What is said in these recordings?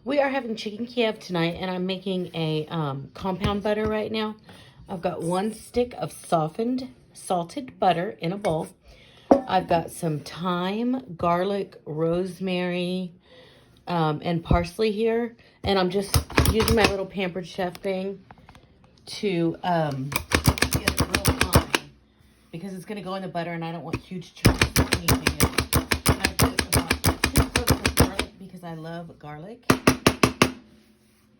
We are having chicken Kiev tonight, and I'm making a compound butter right now. I've got 1 stick of softened salted butter in a bowl. I've got some thyme, garlic, rosemary, and parsley here. And I'm just using my little Pampered Chef thing to get it real fine, because it's going to go in the butter, and I don't want huge chunks of anything. And I've got about 2 cloves of garlic because I love garlic.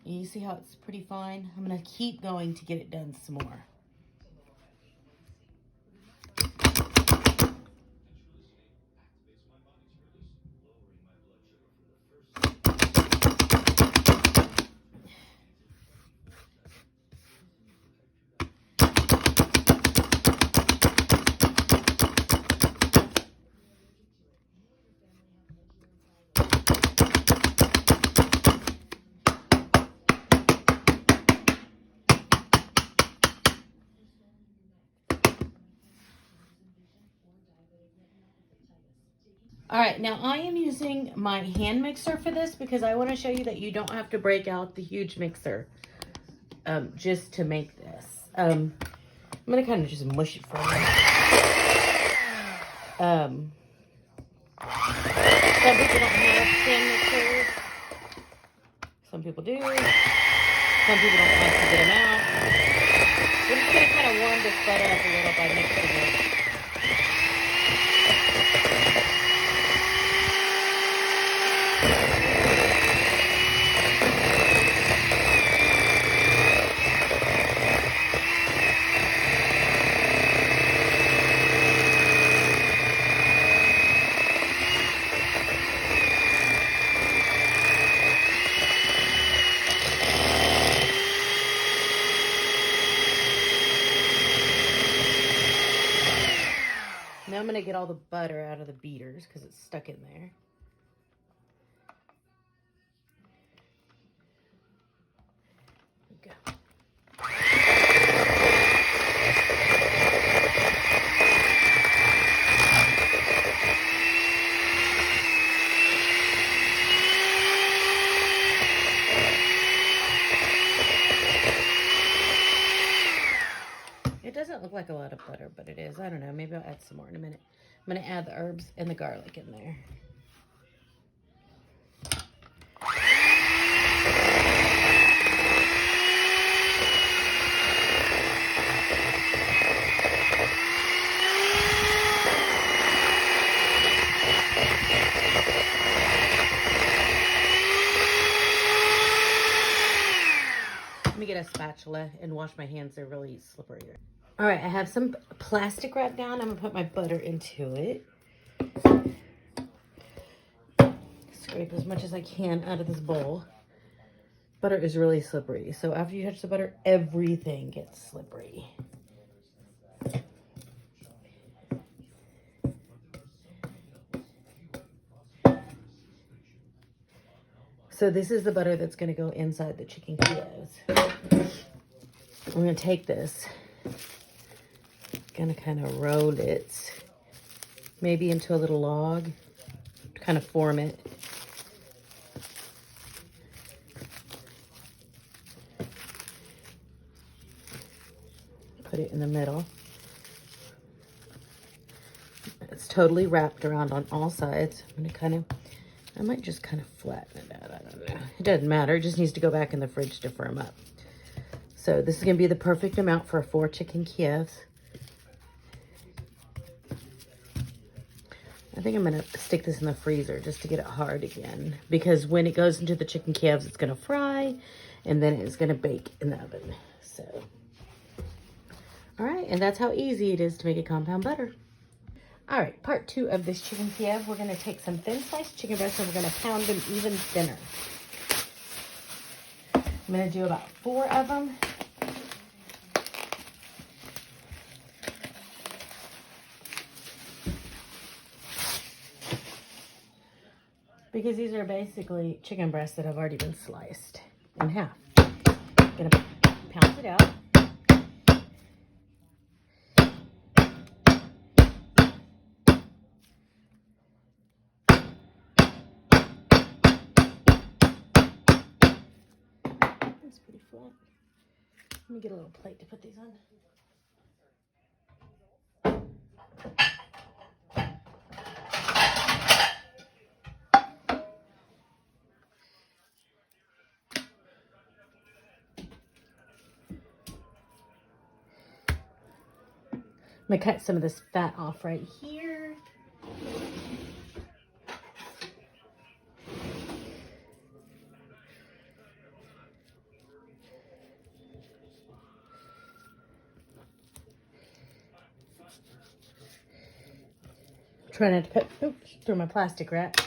You see how it's pretty fine? I'm going to keep going to get it done some more. All right, now I am using my hand mixer for this because I want to show you that you don't have to break out the huge mixer just to make this. I'm going to kind of just mush it for a minute. Some people don't have hand mixers. Some people do. Some people don't like to get them out. We're just going to kind of warm this butter up a little by mixing it. Now I'm going to get all the butter out of the beaters because it's stuck in there. There we go. It doesn't look like a lot of butter, but it is. I don't know. Maybe I'll add some more in a minute. I'm going to add the herbs and the garlic in there. Let me get a spatula and wash my hands. They're really slippery. All right, I have some plastic wrap down. I'm gonna put my butter into it. Scrape as much as I can out of this bowl. Butter is really slippery, so after you touch the butter, everything gets slippery. So this is the butter that's gonna go inside the chicken Kievs. I'm gonna take this, gonna kind of roll it maybe into a little log, kind of form it. Put it in the middle. It's totally wrapped around on all sides. I'm gonna kind of, I might just kind of flatten it out. I don't know. It doesn't matter. It just needs to go back in the fridge to firm up. So this is gonna be the perfect amount for 4 chicken Kievs. I think I'm going to stick this in the freezer just to get it hard again, because when it goes into the chicken Kievs, it's going to fry, and then it's going to bake in the oven. So, all right, and that's how easy it is to make a compound butter. All right, part 2 of this chicken Kiev. We're going to take some thin sliced chicken breasts, and we're going to pound them even thinner. I'm going to do about 4 of them. Because these are basically chicken breasts that have already been sliced in half. I'm going to pound it out. want. Let me get a little plate to put these on. I'm going to cut some of this fat off right here. Try not to cut through my plastic wrap.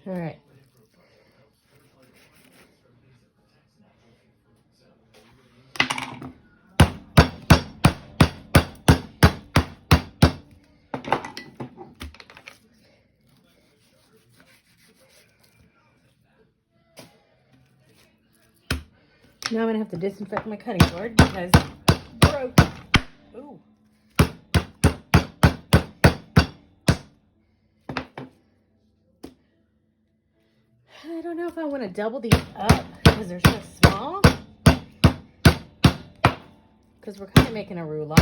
All right. Now I'm going to have to disinfect my cutting board because it broke. Ooh. I don't know if I want to double these up because they're so small. Because we're kind of making a roulade.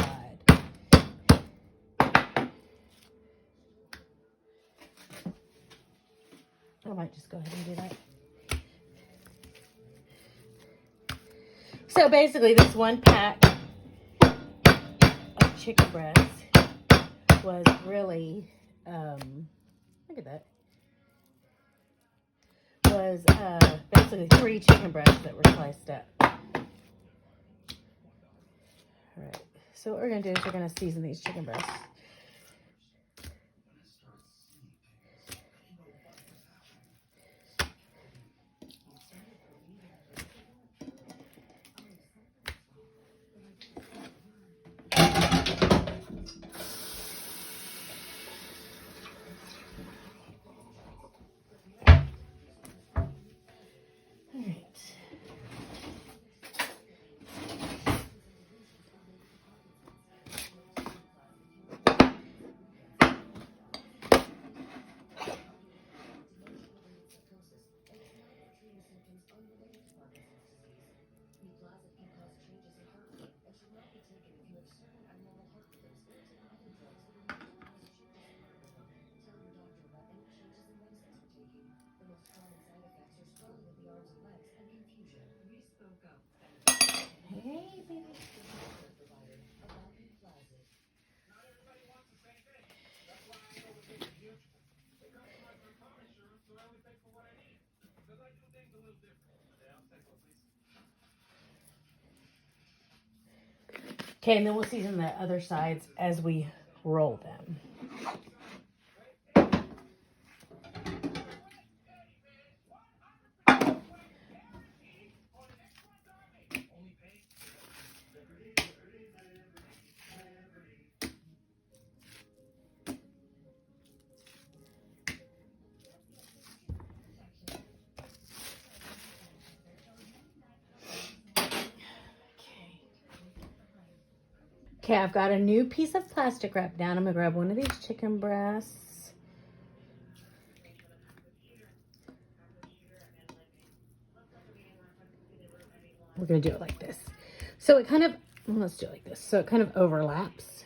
I might just go ahead and do that. So basically this one pack of chicken breasts was really, look at that, was basically 3 chicken breasts that were sliced up. Alright, so what we're going to do is we're going to season these chicken breasts. Hey, baby. Okay, and then we'll season the other sides as we roll them. Okay, I've got a new piece of plastic wrap down. I'm going to grab one of these chicken breasts. We're going to do it like this. So it kind of, well, let's do it like this. So it kind of overlaps.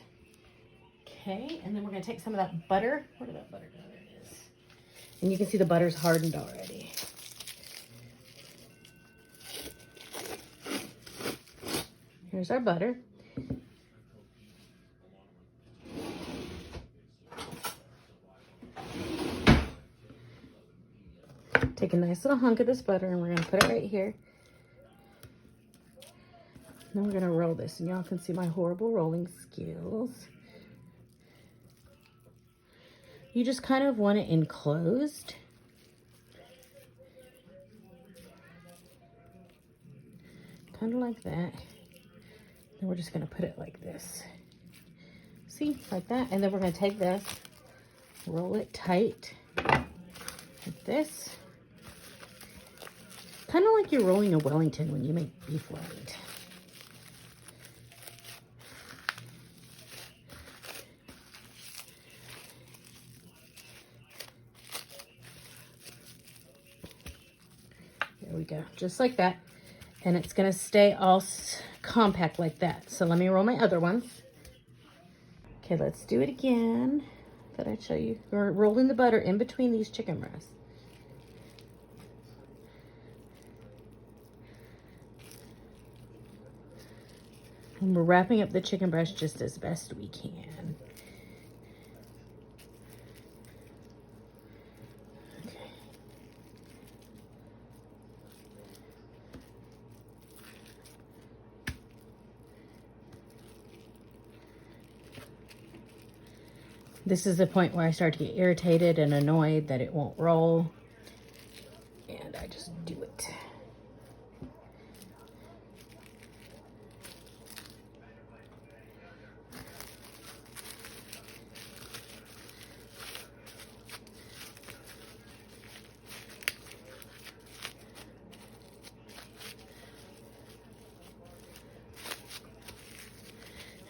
Okay, and then we're going to take some of that butter. Where did that butter go? There it is. And you can see the butter's hardened already. Here's our butter. Take a nice little hunk of this butter and we're going to put it right here. Then we're going to roll this, and y'all can see my horrible rolling skills. You just kind of want it enclosed. Kind of like that. Then we're just going to put it like this. See, like that. And then we're going to take this, roll it tight like this. Kind of like you're rolling a Wellington when you make beef Wellington. There we go, just like that. And it's gonna stay all compact like that. So let me roll my other ones. Okay, let's do it again. Thought I'd show you. We're rolling the butter in between these chicken breasts. And we're wrapping up the chicken breast just as best we can. Okay. This is the point where I start to get irritated and annoyed that it won't roll. And I just do it.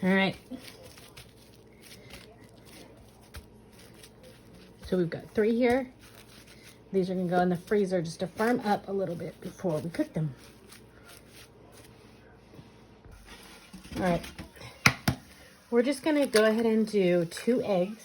All right. So we've got 3 here. These are gonna go in the freezer just to firm up a little bit before we cook them. All right. We're just gonna go ahead and do 2 eggs.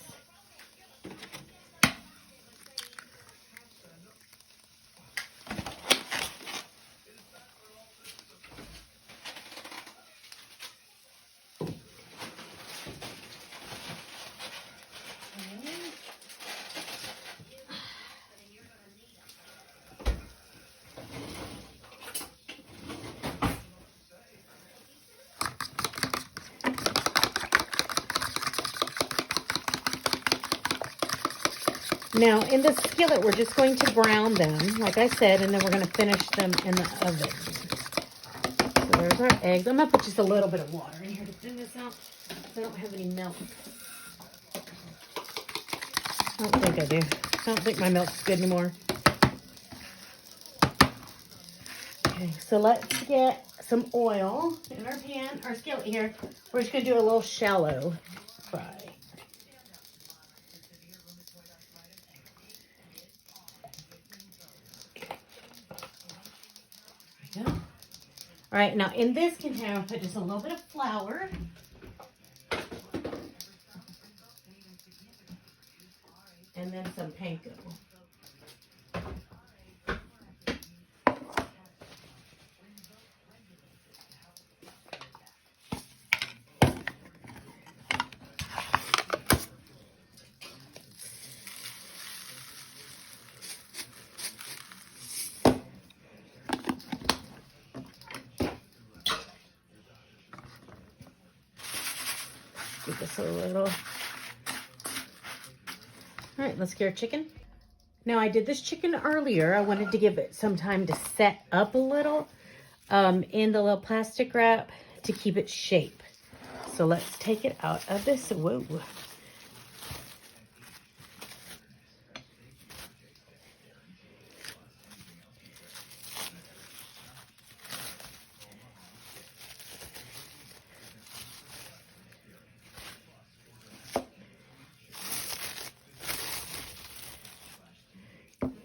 Now, in the skillet, we're just going to brown them, like I said, and then we're going to finish them in the oven. So there's our eggs. I'm going to put just a little bit of water in here to thin this out, because I don't have any milk. I don't think I do. I don't think my milk's good anymore. Okay, so let's get some oil in our pan, our skillet here. We're just going to do a little shallow fry. All right, now in this container, I'll put just a little bit of flour. And then some panko. Give this a little. All right, let's get our chicken. Now I did this chicken earlier. I wanted to give it some time to set up a little in the little plastic wrap to keep its shape. So let's take it out of this. Whoa.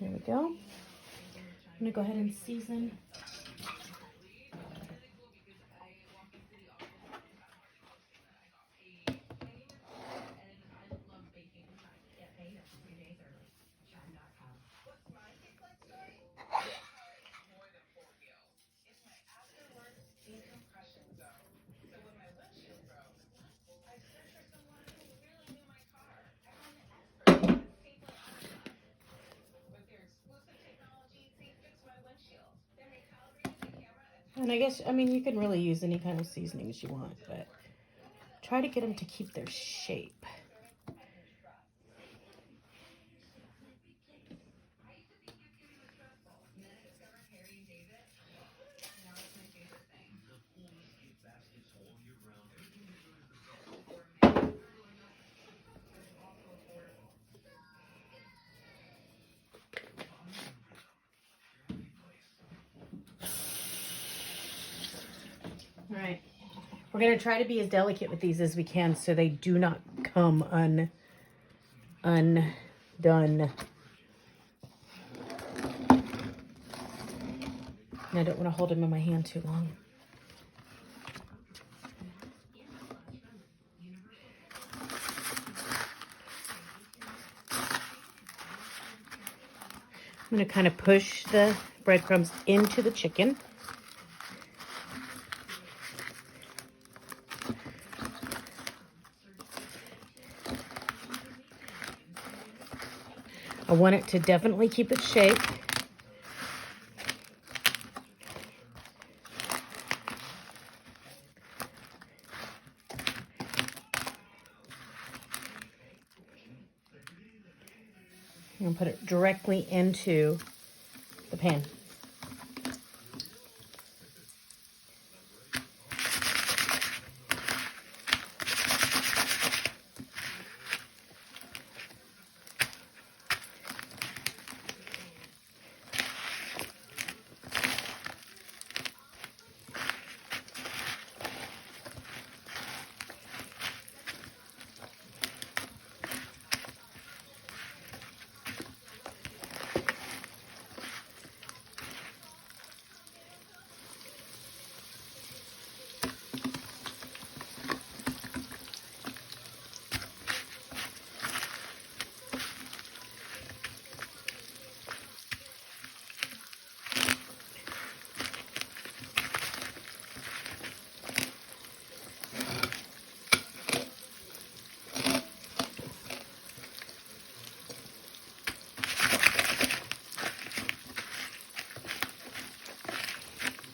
There we go. I'm gonna go ahead and season. And I guess, I mean, you can really use any kind of seasonings you want, but try to get them to keep their shape. All right, we're going to try to be as delicate with these as we can so they do not come undone. And I don't want to hold them in my hand too long. I'm going to kind of push the breadcrumbs into the chicken. I want it to definitely keep its shape. I'm going to put it directly into the pan.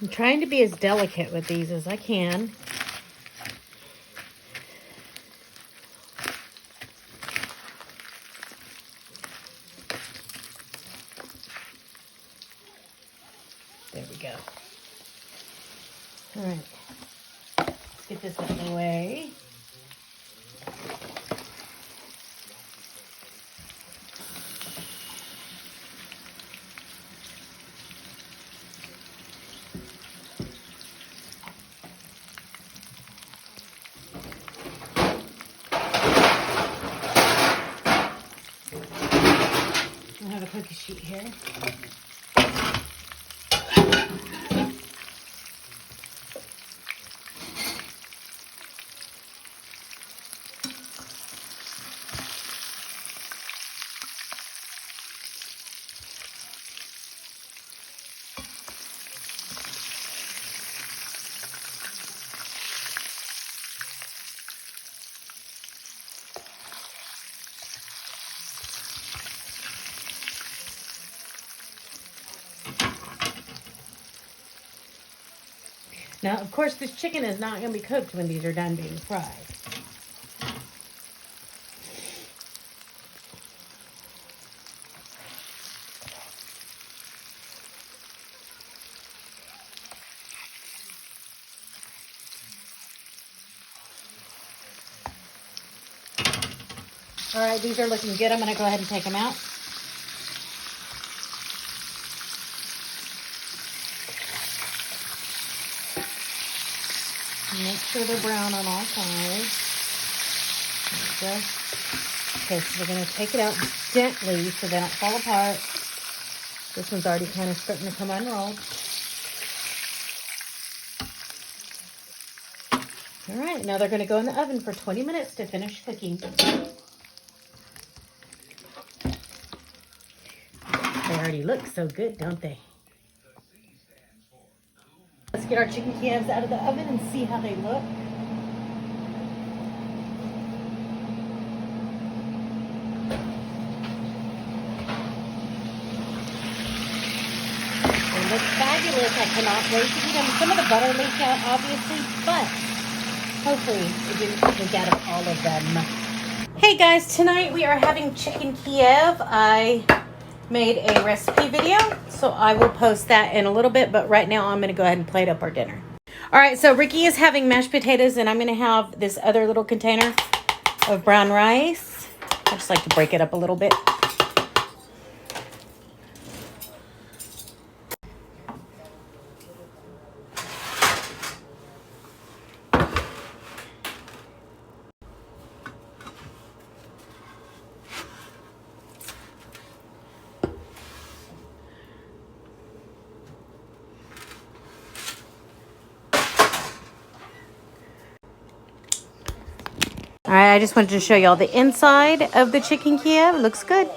I'm trying to be as delicate with these as I can. There we go. All right, let's get this out of the way. I have a cookie sheet here. Now, of course, this chicken is not going to be cooked when these are done being fried. All right, these are looking good. I'm going to go ahead and take them out. Make sure they're brown on all sides. There we go. Okay, so we're going to take it out gently so they don't fall apart. This one's already kind of starting to come unrolled. All right, now they're going to go in the oven for 20 minutes to finish cooking. They already look so good, don't they? Let's get our chicken Kievs out of the oven and see how they look. They looks fabulous. I cannot wait to eat them. Some of the butter leaked out, obviously, but hopefully it didn't leak out of all of them. Hey guys, tonight we are having chicken Kiev. I made a recipe video, so I will post that in a little bit, but right now I'm going to go ahead and plate up our dinner. All right, so Ricky is having mashed potatoes, and I'm going to have this other little container of brown rice. I just like to break it up a little bit. All right, I just wanted to show y'all the inside of the chicken Kiev. It looks good.